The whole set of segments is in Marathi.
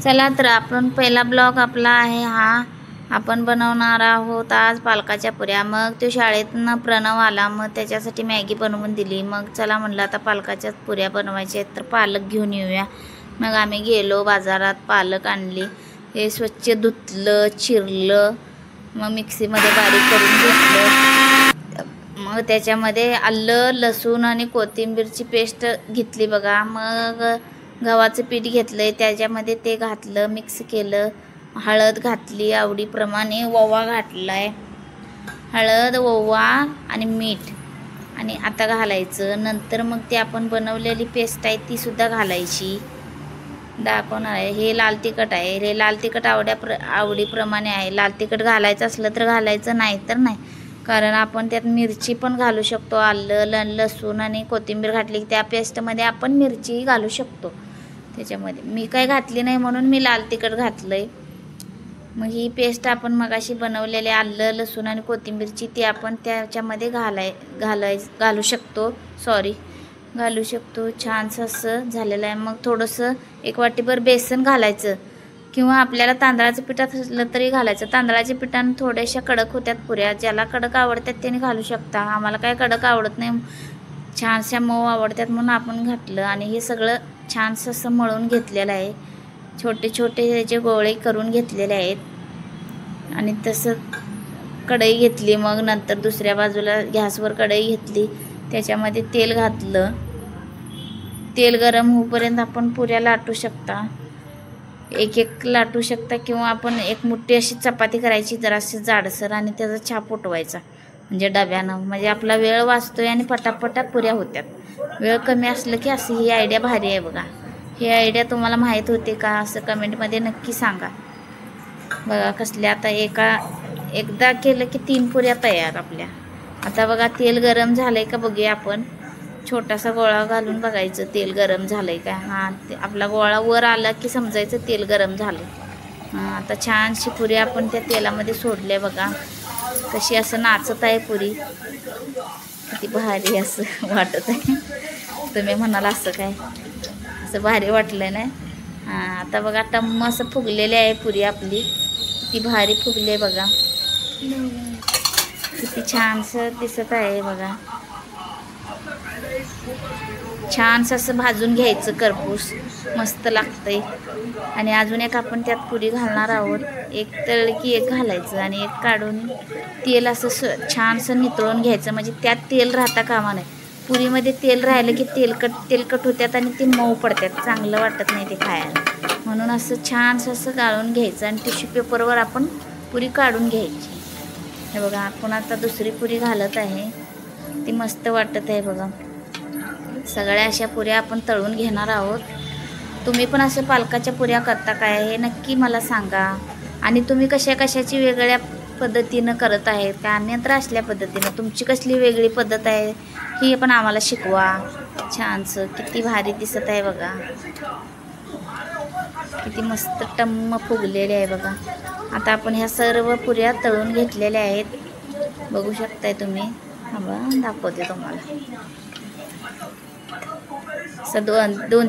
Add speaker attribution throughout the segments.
Speaker 1: चला तर आपण पहिला ब्लॉग आपला आहे हा. आपण बनवणार आहोत आज पालकाच्या पुऱ्या. मग तो शाळेतनं प्रणव आला, मग त्याच्यासाठी मॅगी बनवून दिली. मग चला म्हणलं आता पालकाच्या पुऱ्या बनवायच्या आहेत तर पालक घेऊन येऊया. मग आम्ही गेलो बाजारात, पालक आणली, हे स्वच्छ धुतलं, चिरलं, मग मिक्सीमध्ये बारीक करून घेतलं. मग त्याच्यामध्ये आलं, लसूण आणि कोथिंबीरची पेस्ट घेतली बघा. मग गव्हाचं पीठ घेतलंय, त्याच्यामध्ये ते घातलं, मिक्स केलं. हळद घातली आवडीप्रमाणे, ओवा घातलाय, हळद, ओवा आणि मीठ आणि आता घालायचं. नंतर मग ते आपण बनवलेली पेस्ट आहे ती सुद्धा घालायची. दाखवणार आहे. हे लाल तिखट आहे. हे लाल तिखट आवडीप्रमाणे आहे. लाल तिखट घालायचं असलं तर घालायचं, नाही तर नाही, कारण आपण त्यात मिरची पण घालू शकतो. आलं, लसूण आणि कोथिंबीर घातली त्या पेस्टमध्ये आपण मिरचीही घालू शकतो त्याच्यामध्ये. मी काय घातली नाही म्हणून मी लाल तिखट घातलंय. मग ही पेस्ट आपण मगाशी बनवलेली आलं, लसूण आणि कोथिंबीरची ती आपण त्याच्यामध्ये घालू शकतो. छानसं असं झालेलं आहे. मग थोडंसं एक वाटीभर बेसन घालायचं, किंवा आपल्याला तांदळाचं पीठ असलं तरी घालायचं. तांदळाच्या पिठानं थोड्याशा कडक होत्यात पुऱ्या. ज्याला कडक आवडतात त्याने घालू शकता. आम्हाला काय कडक आवडत नाही, छानशा मऊ आवडतात म्हणून आपण घातलं. आणि हे सगळं छानसं असं मळून घेतलेलं आहे. छोटे छोटे त्याचे गोळे करून घेतलेले आहेत. आणि तसं कढई घेतली. मग नंतर दुसऱ्या बाजूला गॅसवर कढई घेतली, त्याच्यामध्ये तेल घातलं. तेल गरम होईपर्यंत आपण पुऱ्या लाटू शकता, एक लाटू शकता, किंवा आपण एक मोठी अशी चपाती करायची जराशी जाडसर आणि त्याचा छाप उठवायचा, म्हणजे डब्यानं. म्हणजे आपला वेळ वाचतोय आणि पटापटा पुऱ्या होत्यात. वेळ कमी असलं की अशी ही आयडिया भारी आहे बघा. ही आयडिया तुम्हाला माहीत होते का असं कमेंटमध्ये नक्की सांगा. बघा कसल्या, आता एकदा केलं की 3 पुऱ्या तयार आपल्या. आता बघा तेल गरम झालंय का बघूया आपण. छोटासा गोळा घालून बघायचं तेल गरम झालंय का. हां, आपला गोळा वर आला की समजायचं तेल गरम झालं. आता छानशी पुरी आपण त्या तेलामध्ये सोडले बघा. कशी असं नाचत आहे पुरी, किती भारी असं वाटत आहे. तुम्ही म्हणाल असं काय, असं भारी वाटलं नाही. आता बघा टम्म असं फुगलेले आहे पुरी आपली, किती भारी फुगले बघा, किती छानसं दिसत आहे बघा. छानसं असं भाजून घ्यायचं करपूस, मस्त लागतंय. आणि अजून एक आपण त्यात पुरी घालणार आहोत. एक तळली की एक घालायचं आणि एक काढून तेल असं छानसं नितळून घ्यायचं, म्हणजे त्यात तेल राहता कामा नये. पुरीमध्ये तेल राहिलं की तेलकट होत्यात आणि ते मऊ पडतात, चांगलं वाटत नाही ते खायला. म्हणून असं छानसं असं गाळून घ्यायचं आणि टिश्यू पेपरवर आपण पुरी काढून घ्यायची. हे बघा आपण आता दुसरी पुरी घालत आहे, ती मस्त वाटत आहे बघा. सगळ्या अशा पुऱ्या आपण तळून घेणार आहोत. तुम्ही पण असं पालकाच्या पुऱ्या करता काय हे नक्की मला सांगा. आणि तुम्ही कशाची वेगळ्या पद्धतीनं करत आहेत का, आम्ही तर असल्या पद्धतीनं. तुमची कसली वेगळी पद्धत आहे ही पण आम्हाला शिकवा. छानसं किती भारी दिसत आहे बघा, किती मस्त टम्म फुगलेले आहे बघा. आता आपण ह्या सर्व पुऱ्या तळून घेतलेल्या आहेत, बघू शकताय तुम्ही. बघा दाखवते तुम्हाला. असं दोन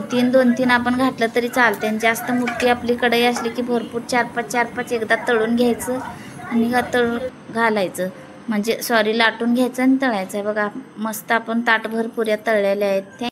Speaker 1: तीन आपण घातलं तरी चालते. आणि जास्त मोठी आपली कढई असली की भरपूर 4-5 एकदा तळून घ्यायचं आणि घालायचं, म्हणजे लाटून घ्यायचं आणि तळायचं आहे बघा. मस्त आपण ताटभर पुऱ्या तळलेल्या आहेत.